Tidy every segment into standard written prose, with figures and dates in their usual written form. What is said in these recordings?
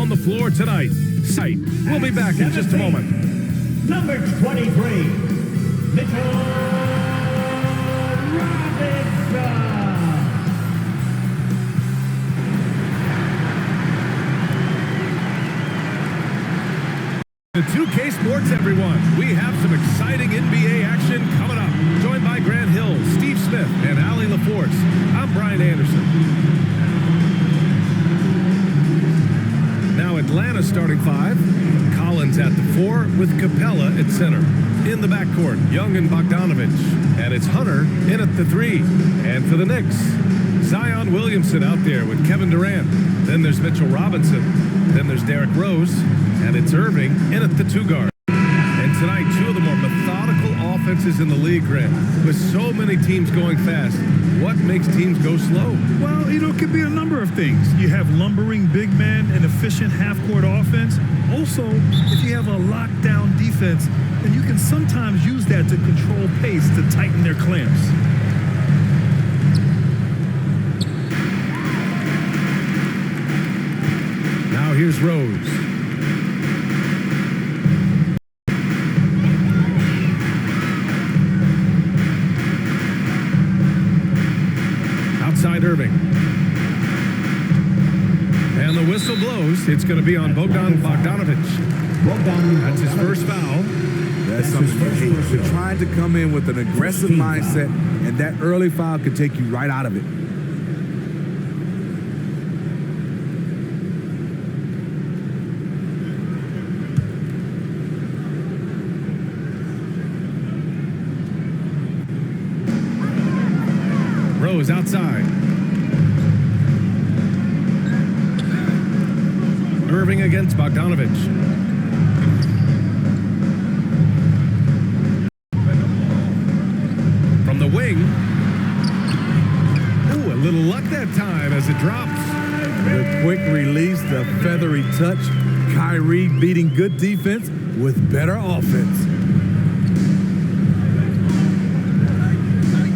on the floor tonight. We'll be back in just a moment. Number 23, Mitchell Robinson. The 2K Sports, everyone. We have some exciting NBA action coming up. Joined by Grant Hill, Steve Smith, and Allie LaForce. I'm Brian Anderson. Now Atlanta starting 5. Collins at the 4 with Capella at center. In the backcourt, Young and Bogdanovich. And it's Hunter in at the 3. And for the Knicks, Zion Williamson out there with Kevin Durant. Then there's Mitchell Robinson. Then there's Derrick Rose. And it's Irving in at the 2 guard. And tonight, 2 of the more methodical offenses in the league, Grant. With so many teams going fast, what makes teams go slow? Well, it could be a number of things. You have lumbering big men and efficient half-court offense. Also, if you have a lockdown defense, then you can sometimes use that to control pace to tighten their clamps. Now here's Rose. Irving. And the whistle blows. It's going to be on Bogdanovich. That's his first foul. That's something you hate. You're trying to come in with an aggressive mindset, and that early foul could take you right out of it. Rose outside. Irving against Bogdanovich. From the wing. Ooh, a little luck that time as it drops. The quick release, the feathery touch. Kyrie beating good defense with better offense.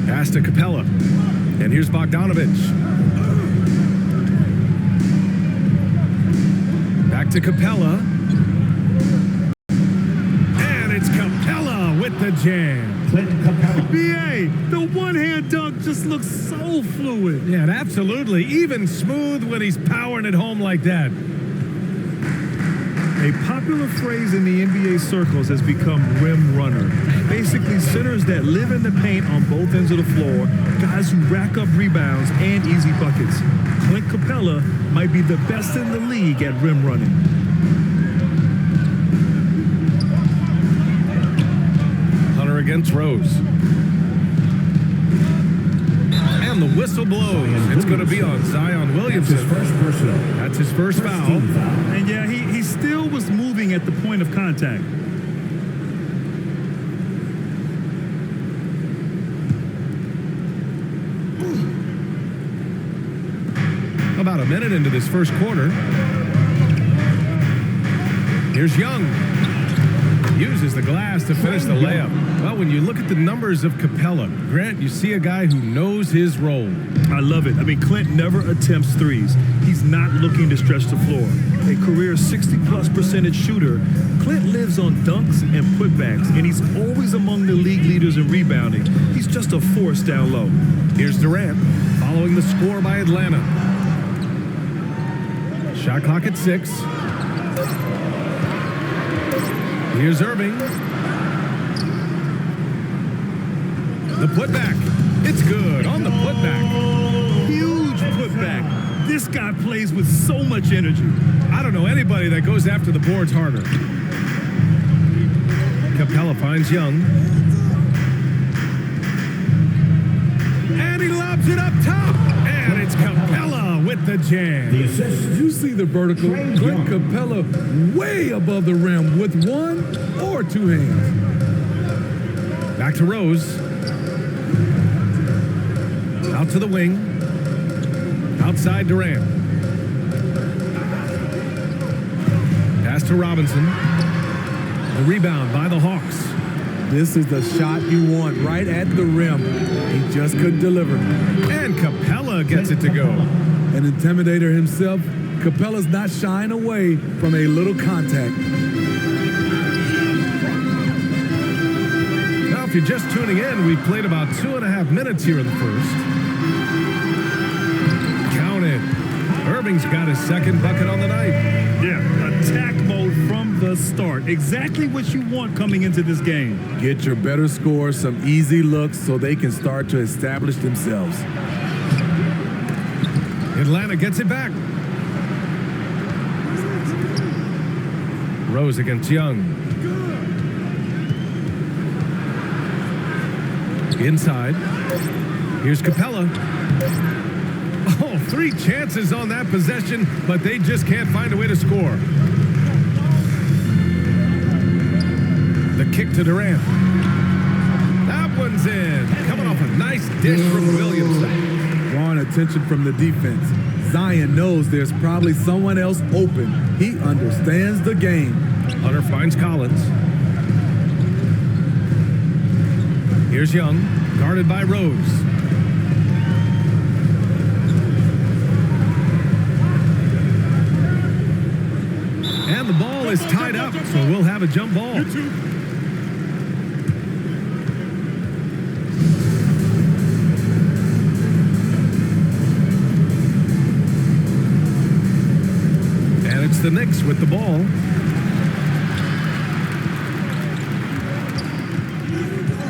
Pass to Capella. And here's Bogdanovich. Back to Capella. And it's Capella with the jam. BA, the one-hand dunk just looks so fluid. Yeah, and absolutely. Even smooth when he's powering it home like that. A popular phrase in the NBA circles has become rim runner. Basically, centers that live in the paint on both ends of the floor, guys who rack up rebounds and easy buckets. Clint Capella might be the best in the league at rim running. Hunter against Rose. And the whistle blows. It's going to be on Zion Williamson. That's his first foul. And yeah, he still was moving at the point of contact. About a minute into this first quarter. Here's Young. Uses the glass to finish the layup. Well, when you look at the numbers of Capella, Grant, you see a guy who knows his role. I love it. I mean, Clint never attempts threes. He's not looking to stretch the floor. A career 60+% shooter, Clint lives on dunks and putbacks, and he's always among the league leaders in rebounding. He's just a force down low. Here's Durant, following the score by Atlanta. Shot clock at 6. Here's Irving. The putback. It's good on the putback. Huge putback. This guy plays with so much energy. I don't know anybody that goes after the boards harder. Capella finds Young. And he lobs it up top. And it's Capella with the jam. The assist. You see the vertical. Clint Capella way above the rim with one or two hands. Back to Rose. Out to the wing. Outside Durant. Pass to Robinson. The rebound by the Hawks. This is the shot you want right at the rim. He just couldn't deliver. And Capella gets it to go. An intimidator himself, Capella's not shying away from a little contact. Now, if you're just tuning in, we played about 2.5 minutes here in the first. Count it. Irving's got his second bucket on the night. Yeah, attack mode from the start. Exactly what you want coming into this game. Get your better score some easy looks so they can start to establish themselves. Atlanta gets it back. Rose against Young. Inside. Here's Capella. Oh, 3 chances on that possession, but they just can't find a way to score. The kick to Durant. That one's in. Coming off a nice dish from Williamson. Drawing attention from the defense. Zion knows there's probably someone else open. He understands the game. Hunter finds Collins. Here's Young, guarded by Rose. And the ball is tied up, so we'll have a jump ball. And it's the Knicks with the ball.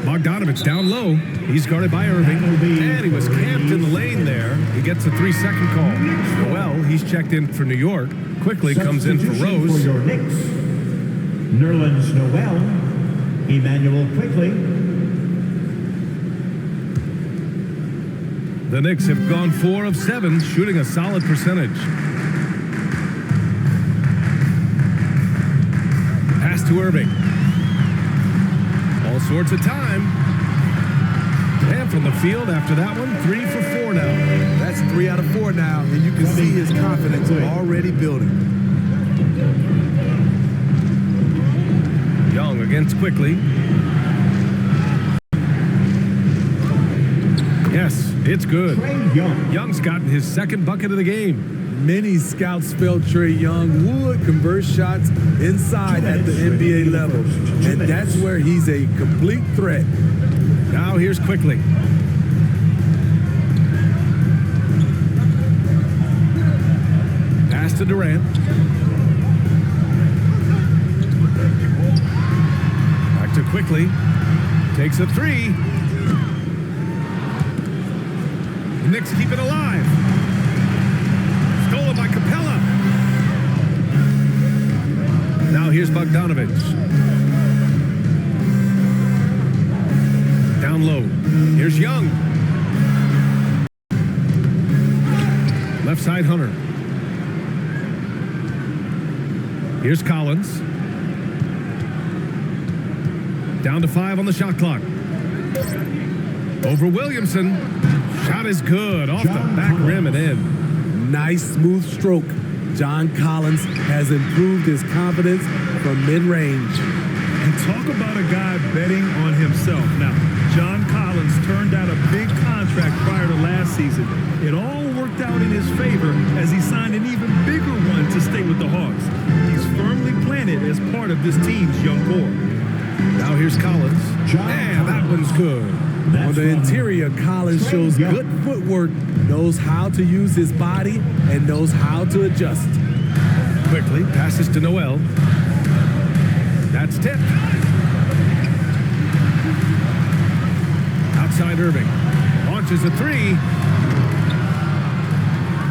Bogdanovich down low. He's guarded by Irving. And he was camped in the lane there. He gets a 3-second call. Noel, he's checked in for New York. Quickly comes in for Rose. For your Knicks, Nerlens Noel, Emmanuel Quickly. The Knicks have gone 4 of 7, shooting a solid percentage. Pass to Irving. All sorts of time. And from the field after that one, 3 for 4 now. That's 3 out of 4 now, and you can see his confidence already building. Young against Quickly. Yes, it's good. Trae Young. Young's gotten his second bucket of the game. Many scouts felt Trae Young would convert shots inside at the NBA level, and that's where he's a complete threat. Now here's Quickly. Pass to Durant. Back to Quickly. Takes a 3. The Knicks keep it alive. Stolen by Capella. Now here's Bogdanovich. Down low. Here's Young. Left side Hunter. Here's Collins. Down to 5 on the shot clock. Over Williamson. Shot is good. Off the back rim and in. Nice smooth stroke. John Collins has improved his confidence from mid-range. And talk about a guy betting on himself. Now, John Collins turned down a big contract prior to last season. It all worked out in his favor as he signed an even bigger one to stay with the Hawks. He's firmly planted as part of this team's young core. Now here's Collins. And that one's good. On the interior, Collins shows good footwork, knows how to use his body, and knows how to adjust. Quickly passes to Noel. That's tipped. Outside Irving. Launches a 3.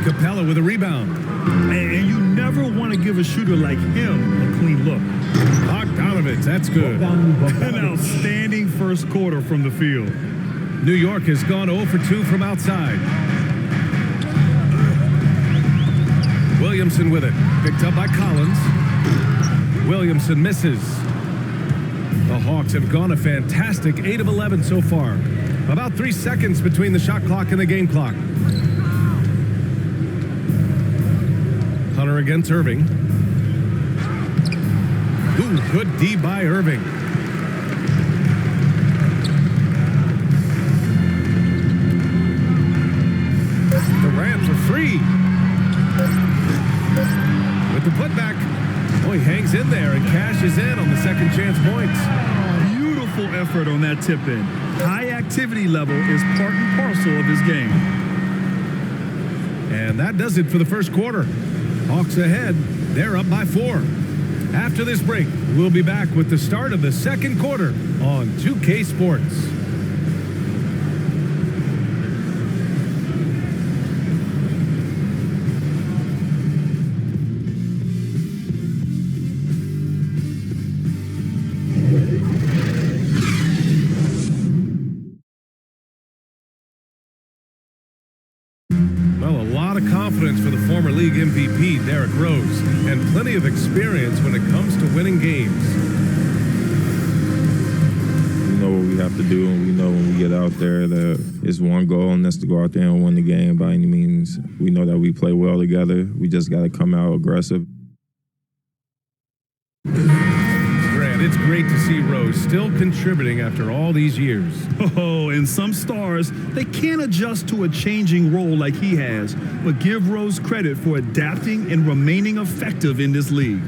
Capella with a rebound. And you never want to give a shooter like him a clean look. Bogdanovich, that's good. An outstanding first quarter from the field. New York has gone 0 for 2 from outside. Williamson with it. Picked up by Collins. Williamson misses. The Hawks have gone a fantastic 8 of 11 so far. About 3 seconds between the shot clock and the game clock. Hunter against Irving. Ooh, good D by Irving. Durant for 3. with the putback. Oh, he hangs in there and cashes in on the second chance points. Beautiful effort on that tip-in. High activity level is part and parcel of his game. And that does it for the first quarter. Hawks ahead. They're up by 4. After this break, we'll be back with the start of the second quarter on 2K Sports. Well, a lot of confidence for the former league MVP, Derrick Rose, and plenty of experience when it comes to winning games. We know what we have to do, and we know when we get out there that it's one goal, and that's to go out there and win the game by any means. We know that we play well together. We just got to come out aggressive. Grant, it's great to see Rose still contributing after all these years. Oh, and some stars, they can't adjust to a changing role like he has, but give Rose credit for adapting and remaining effective in this league.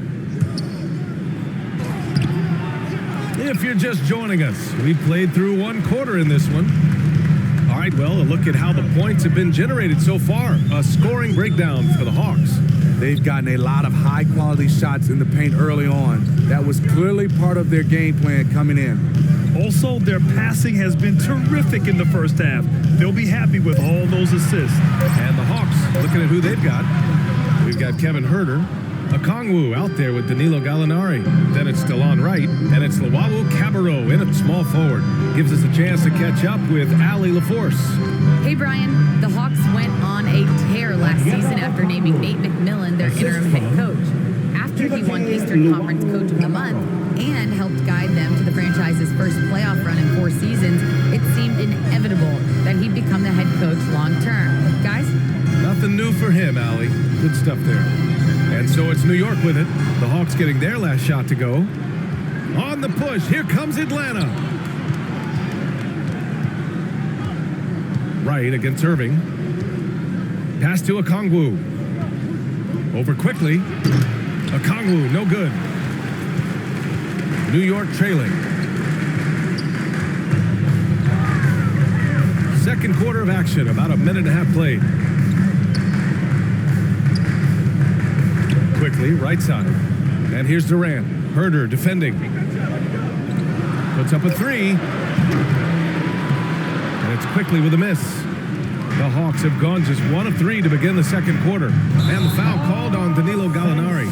If you're just joining us, we played through one quarter in this one. All right, well, a look at how the points have been generated so far. A scoring breakdown for the Hawks. They've gotten a lot of high-quality shots in the paint early on. That was clearly part of their game plan coming in. Also, their passing has been terrific in the first half. They'll be happy with all those assists. And the Hawks, looking at who they've got. We've got Kevin Huerter, Okongwu out there with Danilo Gallinari. Then it's Delon Wright, and it's Luwawu Cabarrot in at small forward. Gives us a chance to catch up with Allie LaForce. Hey, Brian. The Hawks went on a tear last season after naming Nate McMillan their interim head coach. After he won Eastern Conference Coach of the Month and helped guide them to the franchise's first playoff run in 4 seasons, it seemed inevitable that he'd become the head coach long term. Guys? Nothing new for him, Allie. Good stuff there. And so it's New York with it. The Hawks getting their last shot to go. On the push, here comes Atlanta. Right against Irving. Pass to Okongwu. Over quickly. Okongwu, no good. New York trailing. Second quarter of action, about a minute and a half played. Quickly, right side. And here's Durant. Huerter defending. Puts up a 3. And it's quickly with a miss. The Hawks have gone just 1 of 3 to begin the second quarter. And the foul called on Danilo Gallinari.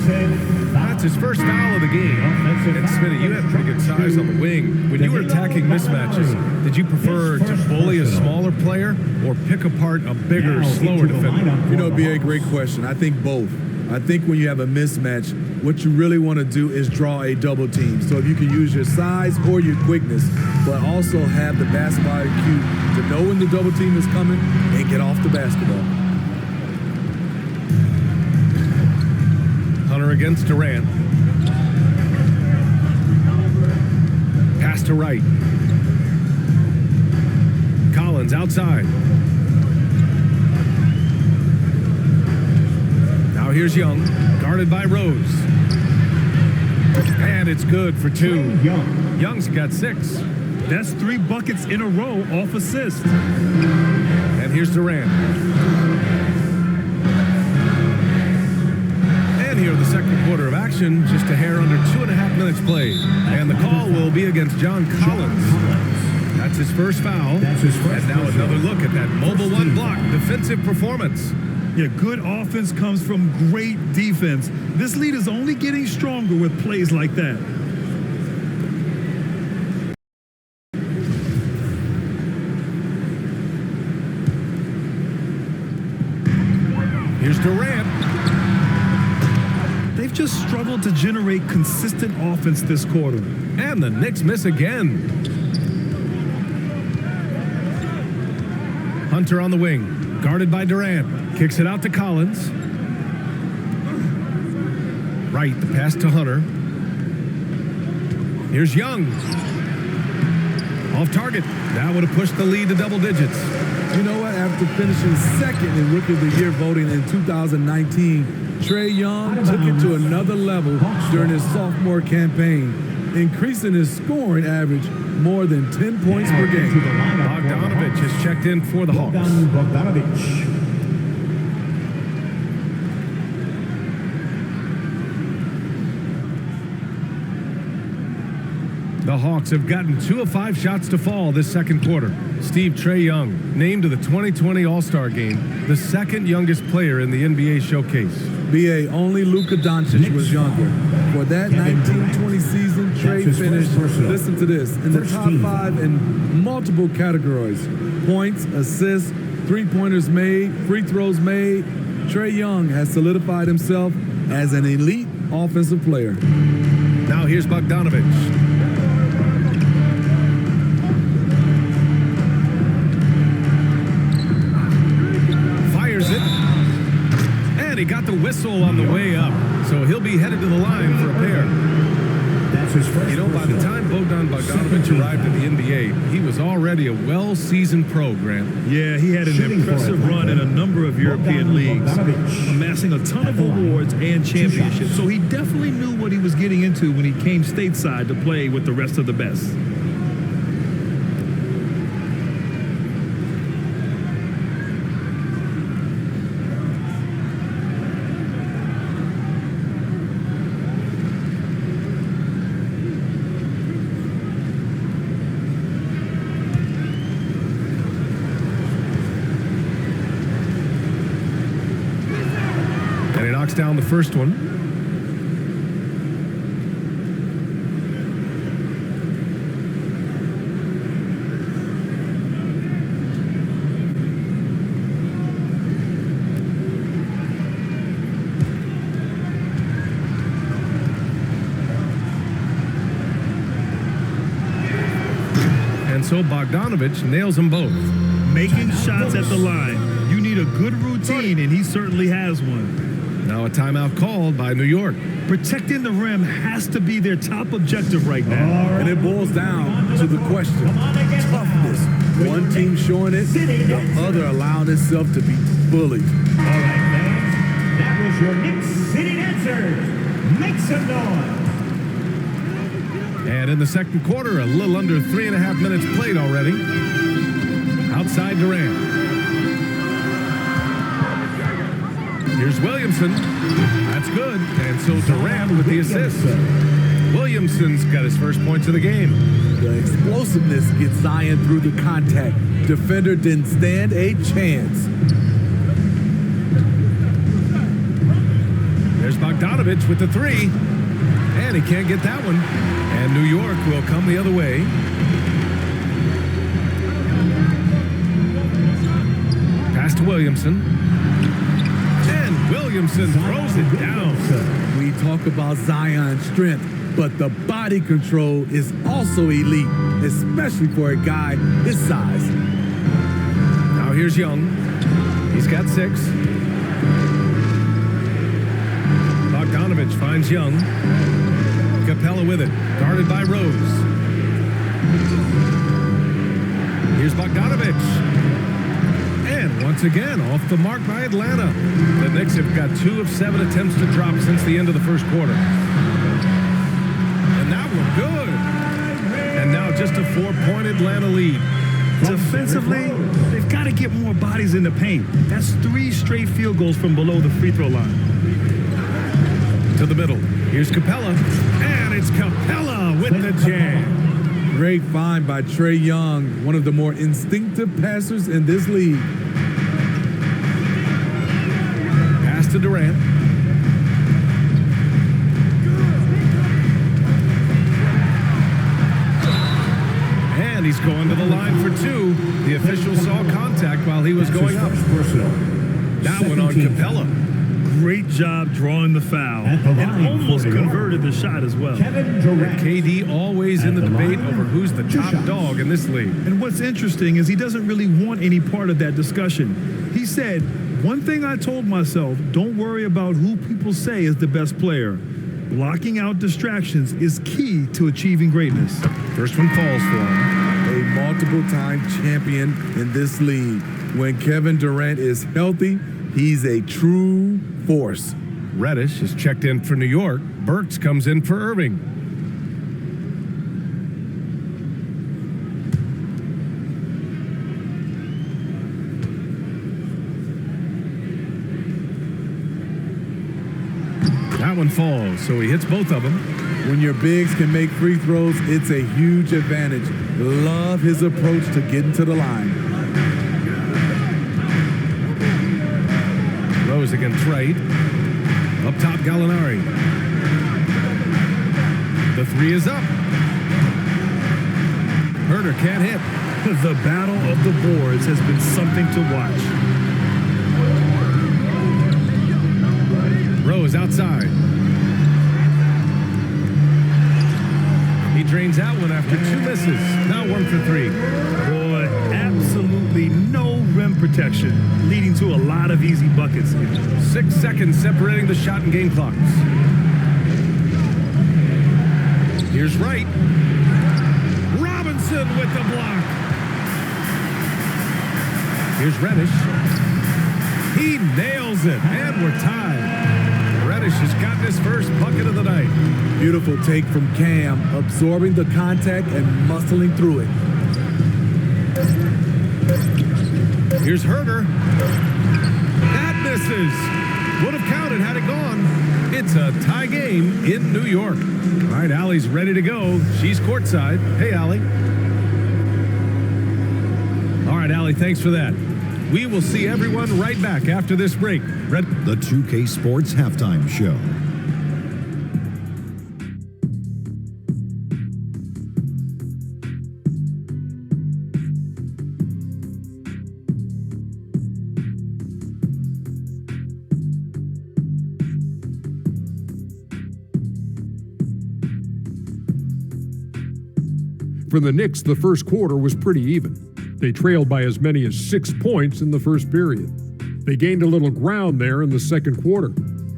That's his first foul of the game. And Smitty, you have pretty good size on the wing. When you were attacking mismatches, did you prefer to bully a smaller player or pick apart a bigger, slower defender? You know, it'd be a great question. I think both. I think when you have a mismatch, what you really want to do is draw a double team. So if you can use your size or your quickness, but also have the basketball IQ to know when the double team is coming and get off the basketball. Hunter against Durant. Pass to Wright. Collins outside. Now here's Young, guarded by Rose. And it's good for 2. Young's got 6. That's 3 buckets in a row off assist. And here's Durant. And here the second quarter of action, just a hair under 2.5 minutes played. And the call will be against John Collins. That's his first foul. And now another look at that mobile 1 block defensive performance. Yeah, good offense comes from great defense. This lead is only getting stronger with plays like that. Here's Durant. They've just struggled to generate consistent offense this quarter. And the Knicks miss again. Hunter on the wing, guarded by Durant. Kicks it out to Collins. Right, the pass to Hunter. Here's Young. Off target. That would have pushed the lead to double digits. You know what? After finishing second in Rookie of the Year voting in 2019, Trae Young took it to another level during his sophomore campaign, increasing his scoring average more than 10 points per game. Bogdanovich has checked in for the Hawks. Bogdanovich. The Hawks have gotten 2 of 5 shots to fall this second quarter. Trae Young, named to the 2020 All-Star Game, the second youngest player in the NBA showcase. BA, only Luka Doncic was younger. For that 1920 season, Trae finished, listen to this, in the top 5 in multiple categories. Points, assists, three-pointers made, free throws made. Trae Young has solidified himself as an elite offensive player. Now here's Bogdanovich. He got the whistle on the way up, so he'll be headed to the line for a pair. That's his first. You know, by the time Bogdanovich arrived in the NBA, he was already a well-seasoned pro, Grant. Yeah, he had an impressive run in a number of European leagues, amassing a ton of awards and championships. So he definitely knew what he was getting into when he came stateside to play with the rest of the best. Down the first one. And so Bogdanovich nails them both. Making shots at the line. You need a good routine, and he certainly has one. Now a timeout called by New York. Protecting the rim has to be their top objective right now. And it boils down to the question, toughness. One team showing it, the other allowing itself to be bullied. All right, fans, that was your Knicks City Dancers. Make some noise. And in the second quarter, a little under 3.5 minutes played already. Outside Durant. Here's Williamson. That's good. And so Durant with the assist. Williamson's got his first points of the game. The explosiveness gets Zion through the contact. Defender didn't stand a chance. There's Bogdanovich with the 3. And he can't get that one. And New York will come the other way. Pass to Williamson. Williamson throws it down. We talk about Zion's strength, but the body control is also elite, especially for a guy his size. Now here's Young. He's got 6. Bogdanovich finds Young. Capella with it, guarded by Rose. Here's Bogdanovich. And once again, off the mark by Atlanta. The Knicks have got 2 of 7 attempts to drop since the end of the first quarter. And that one good. And now just a 4-point Atlanta lead. Defensively, they've got to get more bodies in the paint. That's 3 straight field goals from below the free throw line. To the middle. Here's Capella. And it's Capella with the jam. Great find by Trae Young, one of the more instinctive passers in this league. Pass to Durant. And he's going to the line for 2. The official saw contact while he was going up. That one on Capella. Great job drawing the foul. And almost converted the shot as well. KD always in the debate over who's the top dog in this league. And what's interesting is he doesn't really want any part of that discussion. He said, one thing I told myself, don't worry about who people say is the best player. Blocking out distractions is key to achieving greatness. First one falls for him. A multiple-time champion in this league. When Kevin Durant is healthy, he's a true force. Reddish is checked in for New York. Burks comes in for Irving. That one falls, so he hits both of them. When your bigs can make free throws, it's a huge advantage. Love his approach to getting to the line. Rose against Wright. Up top, Gallinari. The three is up. Herter can't hit. The battle of the boards has been something to watch. Rose outside. He drains that one after 2 misses. Now 1 for 3. Boy, absolutely no rim protection, leading to a lot of easy buckets. 6 seconds separating the shot and game clocks. Here's Wright. Robinson with the block. Here's Reddish. He nails it, and we're tied. Reddish has gotten his first bucket of the night. Beautiful take from Cam, absorbing the contact and muscling through it. Here's Herter. That misses. Would have counted had it gone. It's a tie game in New York. All right, Allie's ready to go. She's courtside. Hey, Allie. All right, Allie, thanks for that. We will see everyone right back after this break. The 2K Sports Halftime Show. For the Knicks, the first quarter was pretty even. They trailed by as many as 6 points in the first period. They gained a little ground there in the second quarter.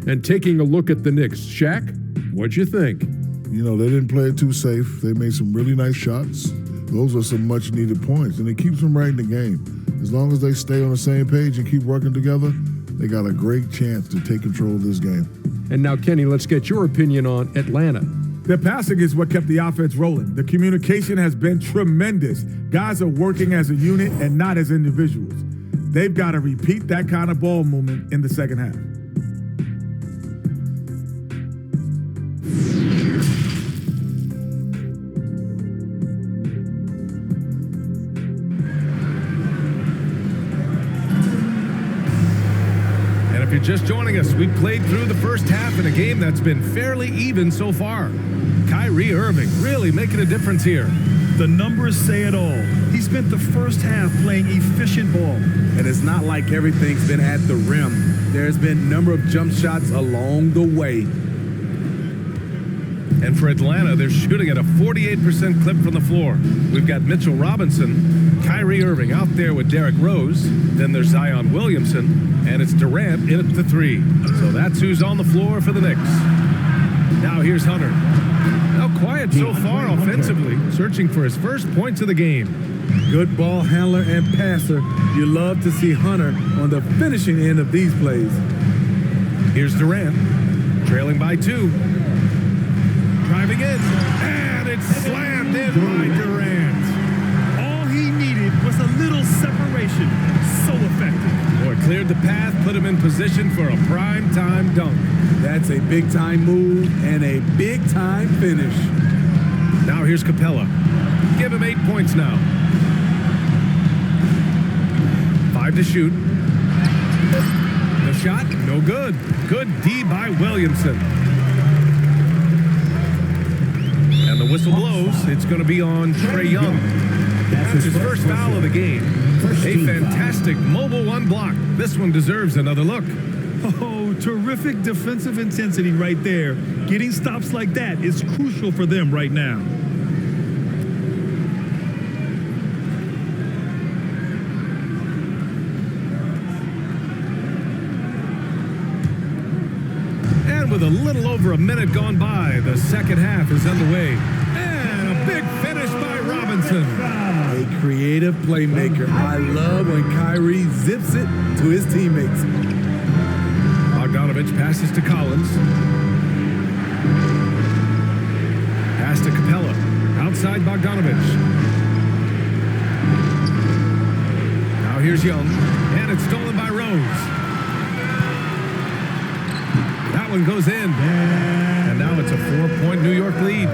And taking a look at the Knicks, Shaq, what'd you think? You know, they didn't play it too safe. They made some really nice shots. Those are some much-needed points, and it keeps them right in the game. As long as they stay on the same page and keep working together, they got a great chance to take control of this game. And now, Kenny, let's get your opinion on Atlanta. Their passing is what kept the offense rolling. The communication has been tremendous. Guys are working as a unit and not as individuals. They've got to repeat that kind of ball movement in the second half. And if you're just joining us, we played through the first half in a game that's been fairly even so far. Kyrie Irving really making a difference here. The numbers say it all. He spent the first half playing efficient ball. And it's not like everything's been at the rim. There's been a number of jump shots along the way. And for Atlanta, they're shooting at a 48% clip from the floor. We've got Mitchell Robinson, Kyrie Irving out there with Derrick Rose. Then there's Zion Williamson, and it's Durant in at the 3. So that's who's on the floor for the Knicks. Now here's Hunter. Now quiet so far offensively, searching for his first points of the game. Good ball handler and passer. You love to see Hunter on the finishing end of these plays. Here's Durant, trailing by 2. Driving in, and it's slammed in by Durant. All he needed was a little separation. So effective. Boy, cleared the path, put him in position for a prime-time dunk. That's a big-time move and a big-time finish. Now here's Capella. Give him 8 points now. 5 to shoot. The shot, no good. Good D by Williamson. And the whistle blows. It's going to be on Trae Young. That's his first foul of the game. A fantastic mobile 1 block. This one deserves another look. Oh, terrific defensive intensity right there. Getting stops like that is crucial for them right now. And with a little over a minute gone by, the second half is underway. And a big finish by Robinson. A creative playmaker. I love when Kyrie zips it to his teammates. Bogdanovich Bogdanovich passes to Collins. Pass to Capella. Outside Bogdanovich. Now here's Young. And it's stolen by Rose. That one goes in. And now it's a 4-point New York lead.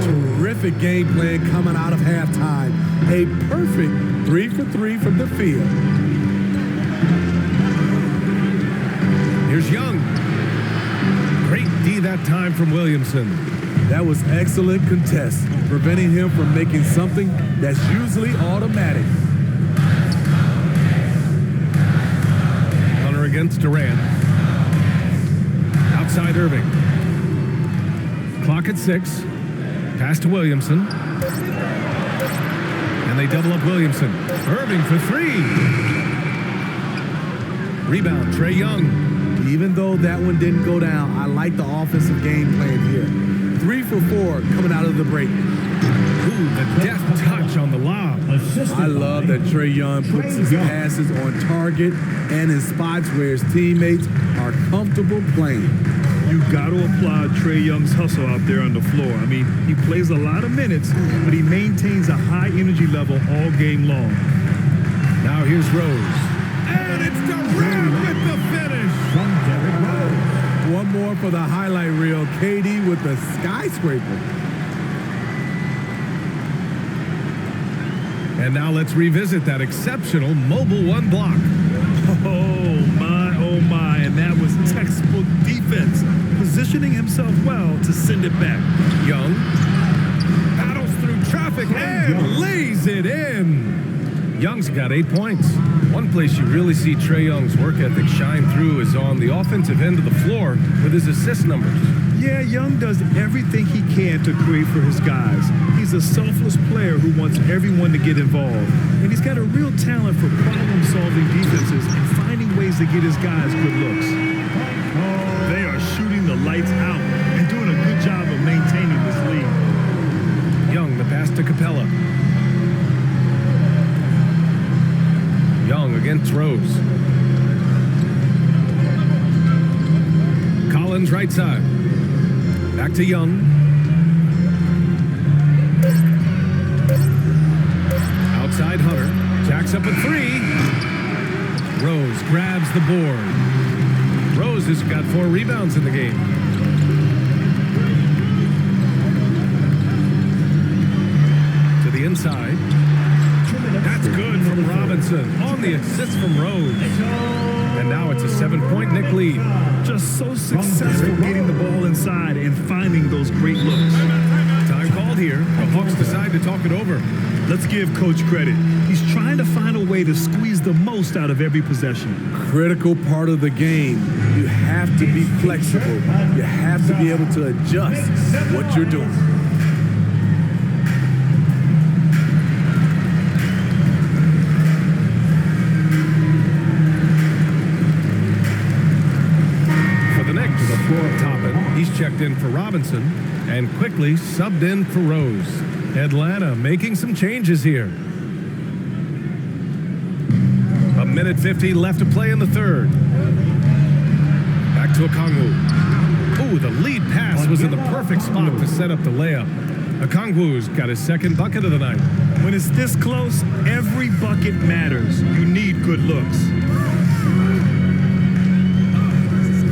Terrific game plan coming out of halftime. A perfect 3 for 3 from the field. Here's Young. Great D that time from Williamson. That was excellent contest, preventing him from making something that's usually automatic. Hunter against Durant. Outside Irving. Clock at 6. Pass to Williamson. And they double up Williamson. Irving for 3. Rebound, Trae Young. Even though that one didn't go down, I like the offensive game plan here. 3 for 4 coming out of the break. Ooh, the deft touch on the lob. I love that Trae Young puts his passes on target and in spots where his teammates are comfortable playing. You got to applaud Trae Young's hustle out there on the floor. I mean, he plays a lot of minutes, but he maintains a high energy level all game long. Now here's Rose. And it's Durant with the finish. One more for the highlight reel. KD with the skyscraper. And now let's revisit that exceptional mobile one block. Oh my, and that was textbook defense, positioning himself well to send it back. Young battles through traffic and lays it in. Young's got 8 points. One place you really see Trae Young's work ethic shine through is on the offensive end of the floor with his assist numbers. Yeah, Young does everything he can to create for his guys. He's a selfless player who wants everyone to get involved. And he's got a real talent for problem-solving defenses and finding ways to get his guys good looks. They are shooting the lights out and doing a good job of maintaining this lead. Young, the pass to Capella. Young against Rose. Collins right side. Back to Young. Outside Hunter. Jacks up a 3. Rose grabs the board. Rose has got 4 rebounds in the game. To the inside. That's good from Robinson on the assist from Rose. And now it's a 7-point Knick lead. Just so successful getting the ball inside and finding those great looks. Time called here. The Hawks decide to talk it over. Let's give Coach credit. He's trying to find a way to squeeze the most out of every possession. Critical part of the game. You have to be flexible. You have to be able to adjust what you're doing. He's checked in for Robinson and quickly subbed in for Rose. Atlanta making some changes here. 1:50 left to play in the third. Back to Okongwu. Ooh, the lead pass was in the perfect spot to set up the layup. Okongwu's got his second bucket of the night. When it's this close, every bucket matters. You need good looks.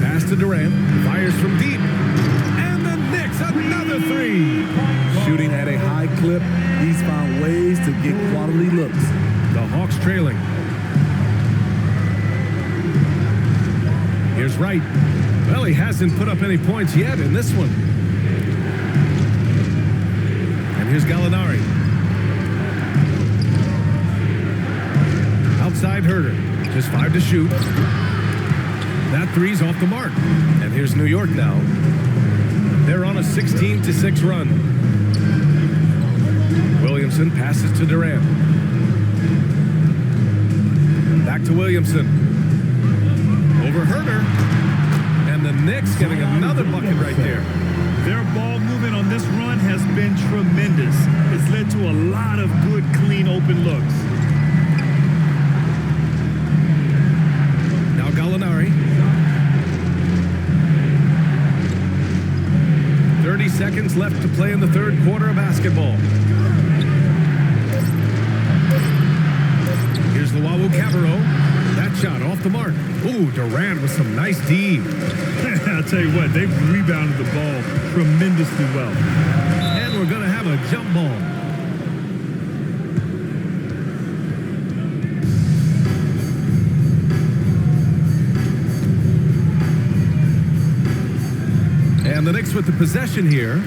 Pass to Durant, fires from deep, and the Knicks another 3. Shooting at a high clip, he's found ways to get quality looks. The Hawks trailing. Here's Wright. Well, he hasn't put up any points yet in this one. And here's Gallinari. Outside Herter, just 5 to shoot. That 3's off the mark. And here's New York now. They're on a 16-6 run. Williamson passes to Durant. Back to Williamson. Over Herter. And the Knicks getting another bucket right there. Their ball movement on this run has been tremendous. It's led to a lot of good, clean, open looks. Now Gallinari. 30 seconds left to play in the third quarter of basketball. Here's Luau Cabarro. That shot off the mark. Ooh, Durant with some nice D. I'll tell you what, they've rebounded the ball tremendously well. And we're going to have a jump ball. And the Knicks with the possession here.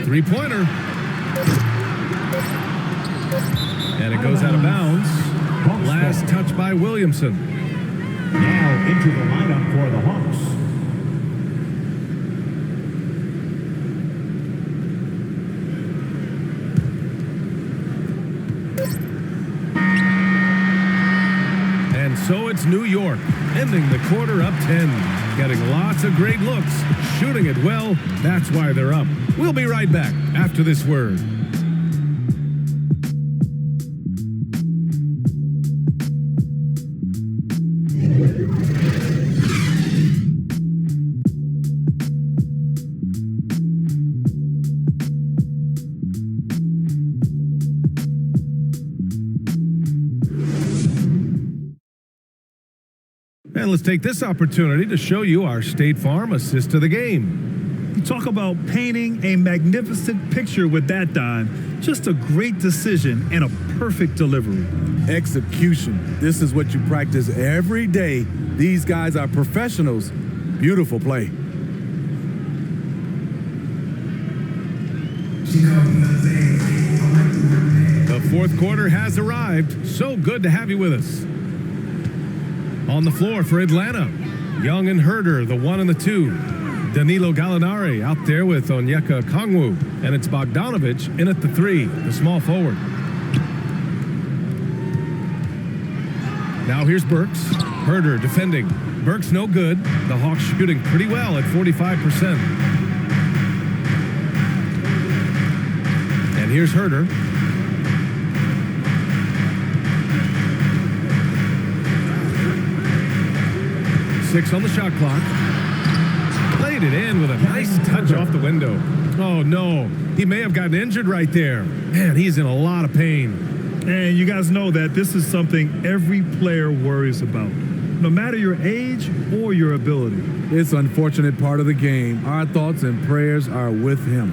Three-pointer. And it goes out of bounds. Last touch by Williamson. Now into the lineup for the Hawks. And so it's New York, ending the quarter up 10. Getting lots of great looks, shooting it well. That's why they're up. We'll be right back after this word. And let's take this opportunity to show you our State Farm assist to the game. You talk about painting a magnificent picture with that dime. Just a great decision and a perfect delivery. Execution. This is what you practice every day. These guys are professionals. Beautiful play. The fourth quarter has arrived. So good to have you with us. On the floor for Atlanta, Young and Herder, the 1 and the 2. Danilo Gallinari out there with Onyeka Okongwu. And it's Bogdanovich in at the 3, the small forward. Now here's Burks. Herder defending. Burks no good. The Hawks shooting pretty well at 45%. And here's Herder. Six on the shot clock. Played it in with a nice touch off the window. Oh, no. He may have gotten injured right there. Man, he's in a lot of pain. And you guys know that this is something every player worries about, no matter your age or your ability. It's an unfortunate part of the game. Our thoughts and prayers are with him.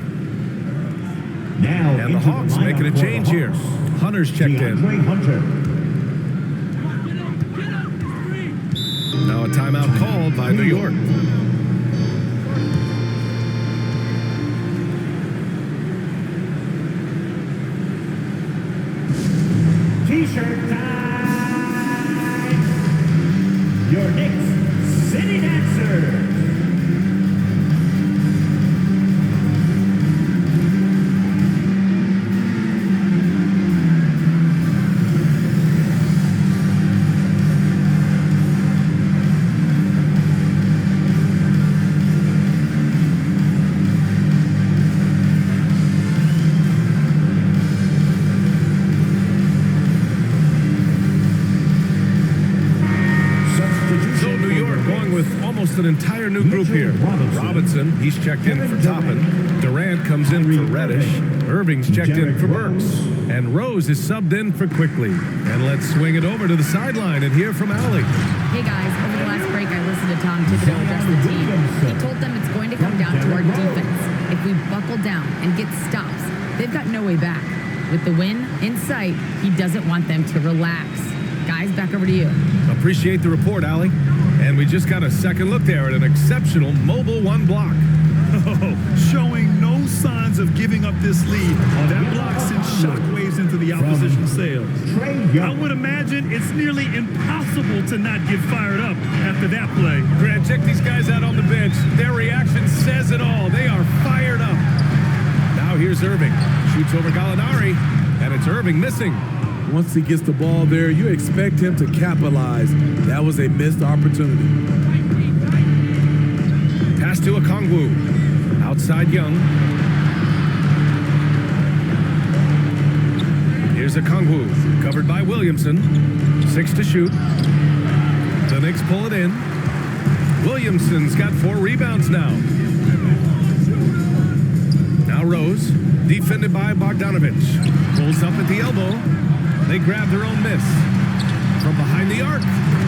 Now and the Hawks making a change here. Hunter's checked in. Hunter. Now a timeout called by New York. T-shirt time. Your Knicks City Dancers. An entire new group here. Robinson, he's checked in for Toppin. Durant comes in for Reddish. Irving's checked in for Burks. And Rose is subbed in for Quickly. And let's swing it over to the sideline and hear from Allie. Hey guys, over the last break I listened to Tom Thibodeau address the team. He told them it's going to come down to our defense. If we buckle down and get stops, they've got no way back. With the win in sight, he doesn't want them to relax. Guys, back over to you. Appreciate the report, Allie. And we just got a second look there at an exceptional mobile one block. Oh, showing no signs of giving up this lead. That block sent shockwaves into the opposition sails. I would imagine it's nearly impossible to not get fired up after that play. Grant, check these guys out on the bench. Their reaction says it all. They are fired up. Now here's Irving. Shoots over Gallinari, and it's Irving missing. Once he gets the ball there, you expect him to capitalize. That was a missed opportunity. Pass to Okongwu. Outside Young. Here's Okongwu. Covered by Williamson. 6 to shoot. The The Knicks pull it in. Williamson's got 4 rebounds now. Now Rose, defended by Bogdanovich. Pulls up at the elbow. They grab their own miss. From behind the arc.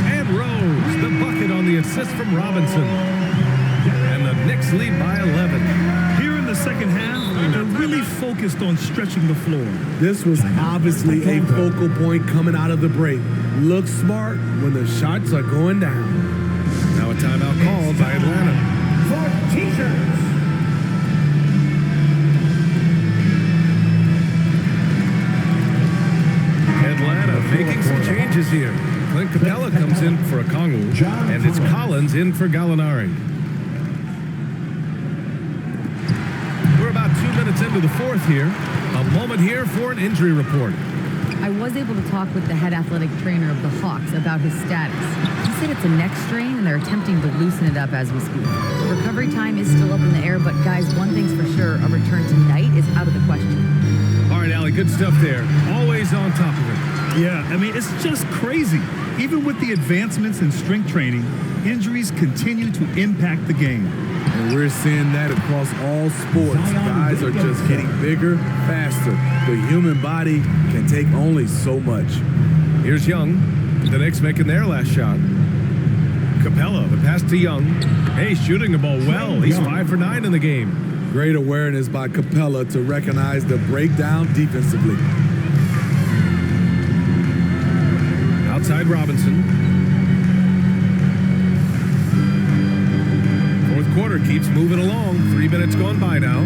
And Rose, the bucket on the assist from Robinson. And the Knicks lead by 11. Here in the second half, they're really focused on stretching the floor. This was obviously a focal point coming out of the break. Look smart when the shots are going down. Now a timeout called by Atlanta. For T-shirts. Atlanta making some changes here. Clint Capella comes in for Okongwu, and it's Collins in for Gallinari. We're about 2 minutes into the fourth here. A moment here for an injury report. I was able to talk with the head athletic trainer of the Hawks about his status. He said it's a neck strain and they're attempting to loosen it up as we speak. Recovery time is still up in the air, but guys, one thing's for sure, a return tonight is out of the question. All right, Allie, good stuff there. Always on top of it. Yeah, I mean, it's just crazy. Even with the advancements in strength training, injuries continue to impact the game. And we're seeing that across all sports. Guys are just getting bigger, faster. The human body can take only so much. Here's Young. The Knicks making their last shot. Capella, the pass to Young. Hey, shooting the ball well. He's 5 for 9 in the game. Great awareness by Capella to recognize the breakdown defensively. Outside Robinson. Fourth quarter keeps moving along. 3 minutes gone by now.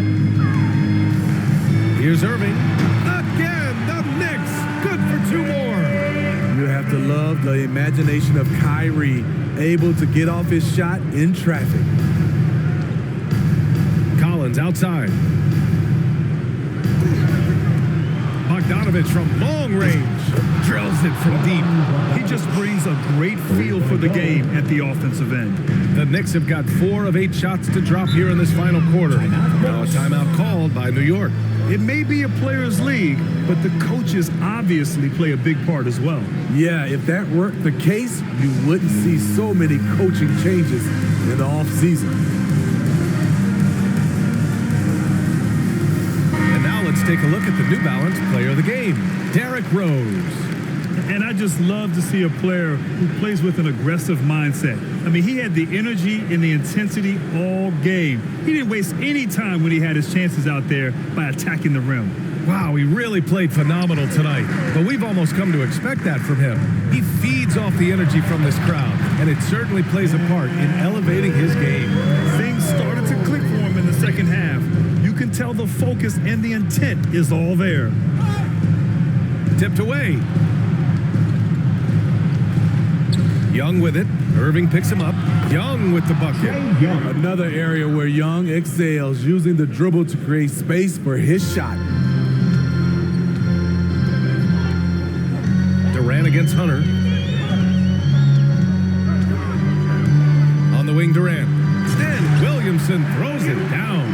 Here's Irving. Again, the Knicks. Good for 2 more. You have to love the imagination of Kyrie, able to get off his shot in traffic. Collins outside. Bogdanovich from long range. Drills it from deep. He just brings a great feel for the game at the offensive end. The Knicks have got 4 of 8 shots to drop here in this final quarter. Now a timeout called by New York. It may be a players' league, but the coaches obviously play a big part as well. Yeah, if that weren't the case, you wouldn't see so many coaching changes in the offseason. And now let's take a look at the New Balance player of the game, Derrick Rose. And I just love to see a player who plays with an aggressive mindset. I mean, he had the energy and the intensity all game. He didn't waste any time when he had his chances out there by attacking the rim. Wow, he really played phenomenal tonight, but we've almost come to expect that from him. He feeds off the energy from this crowd, and it certainly plays a part in elevating his game. Things started to click for him in the second half. You can tell the focus and the intent is all there. Tipped away. Young with it. Irving picks him up. Young with the bucket. Another area where Young excels, using the dribble to create space for his shot. Durant against Hunter. On the wing, Durant. Then Williamson throws it down.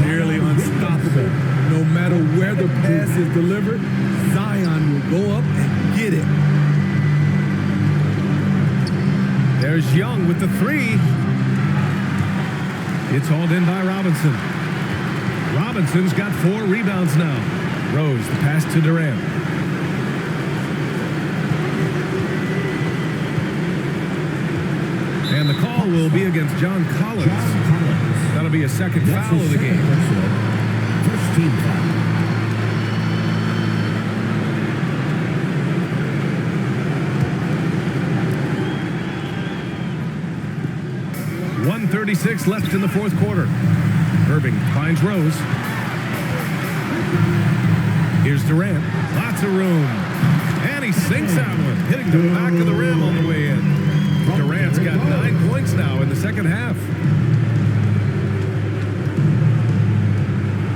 Nearly unstoppable. No matter where the pass is delivered, Zion will go up and get it. There's Young with the 3. It's hauled in by Robinson. Robinson's got 4 rebounds now. Rose, the pass to Durant. And the call will be against John Collins. That'll be a second foul of the game. First team foul. 1:36 left in the fourth quarter. Irving finds Rose. Here's Durant. Lots of room. And he sinks that one, hitting the back of the rim on the way in. Durant's got 9 points now in the second half.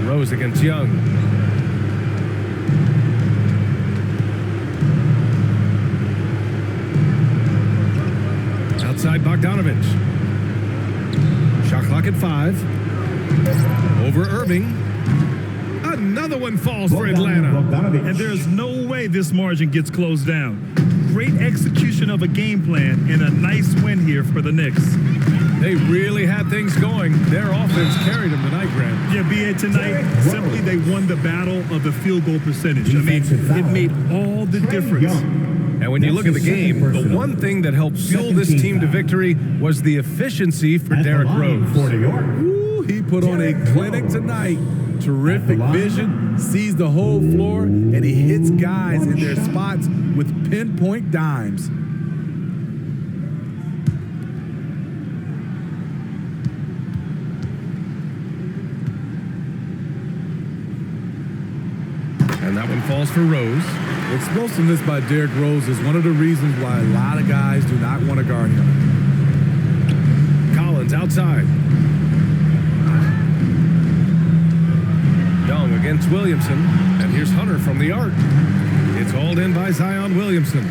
Rose against Young. Outside Bogdanovich. Shot clock at 5. Over Irving. Another one falls for Atlanta. And there's no way this margin gets closed down. great execution of a game plan and a nice win here for the Knicks. They really had things going. Their offense carried them tonight, Grant. Yeah, B.A. tonight, simply they won the battle of the field goal percentage. I mean, it made all the difference. And when you look at the game, the one thing that helped fuel this team to victory was the efficiency for Derrick Rose. Ooh, he put on a clinic tonight. Terrific vision, sees the whole floor, and he hits guys in their spots with pinpoint dimes. And that one falls for Rose. Explosiveness by Derrick Rose is one of the reasons why a lot of guys do not want to guard him. Collins outside. Young against Williamson. And here's Hunter from the arc. It's hauled in by Zion Williamson.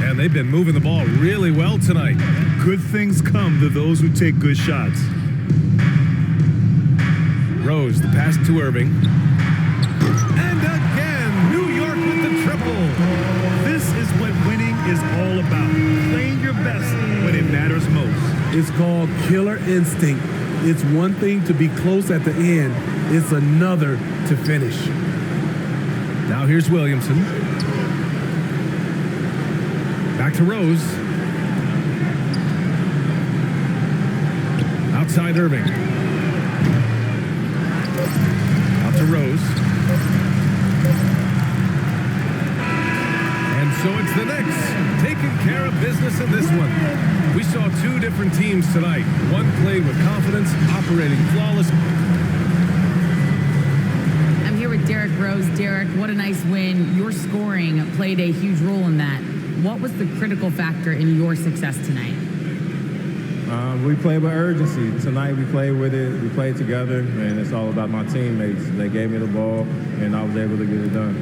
And they've been moving the ball really well tonight. Good things come to those who take good shots. Rose, the pass to Irving. And again, New York with the triple. This is what winning is all about. Playing your best when it matters most. It's called killer instinct. It's one thing to be close at the end. It's another to finish. Now here's Williamson. Back to Rose. Outside Irving. Out to Rose. And so it's the Knicks taking care of business in this one. We saw two different teams tonight. One played with confidence, operating flawless. I'm here with Derrick Rose. Derrick, what a nice win. Your scoring played a huge role in that. What was the critical factor in your success tonight? We played with urgency. Tonight we played with it. We played together, and it's all about my teammates. They gave me the ball, and I was able to get it done.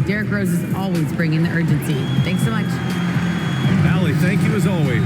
Derrick Rose is always bringing the urgency. Thanks so much. Allie, thank you as always.